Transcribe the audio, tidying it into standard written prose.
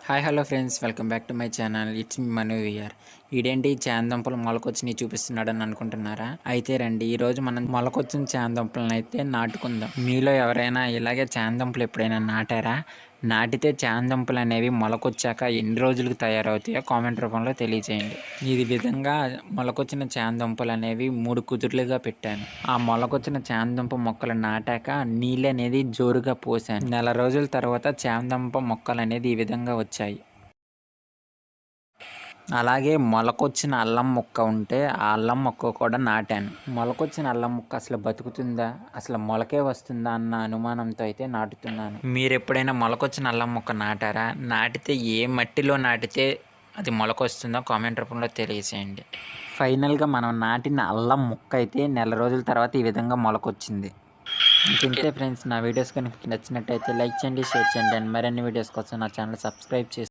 Hi hello friends, welcome back to my channel. It's me Manu VR. ఈడేంటి చాందంపులు మొలకొచ్చినవి చూపిస్తున్నాడని అనుకుంటున్నారా? అయితే రండి, ఈరోజు మనం మొలకొచ్చిన చాందంపులను అయితే నాటుకుందాం. మీలో ఎవరైనా ఇలాగే చాందంపులు ఎప్పుడైనా నాటారా? నాటితే చాందంపులు అనేవి మొలకొచ్చాక ఎన్ని రోజులకు తయారవుతాయో కామెంట్ రూపంలో తెలియజేయండి. ఈ విధంగా మొలకొచ్చిన చాందంపులు అనేవి 3 కుదుర్లుగా పెట్టాను. ఆ మొలకొచ్చిన చాందంపు మొక్కలు నాటాక నీళ్ళు అనేది జోరుగా పోసాను. నెల రోజుల తర్వాత చాందంపు మొక్కలు అనేది ఈ విధంగా వచ్చాయి. అలాగే మొలకొచ్చిన అల్లం మొక్క ఉంటే ఆ అల్లం మొక్క కూడా నాటాను. మొలకొచ్చిన అల్లం మొక్క అసలు బతుకుతుందా, అసలు మొలకే వస్తుందా అన్న అనుమానంతో అయితే నాటుతున్నాను. మీరు ఎప్పుడైనా మొలకొచ్చిన అల్లం మొక్క నాటారా? నాటితే ఏ మట్టిలో నాటితే అది మొలకొస్తుందో కామెంట్ రూపంలో తెలియజేయండి. ఫైనల్గా మనం నాటిన అల్లం మొక్క అయితే నెల రోజుల తర్వాత ఈ విధంగా మొలకొచ్చింది. ఇంతే ఫ్రెండ్స్, నా వీడియోస్ కనుక నచ్చినట్టయితే లైక్ చేయండి, షేర్ చేయండి అండ్ మరిన్ని వీడియోస్ కోసం నా ఛానల్ సబ్స్క్రైబ్ చేసి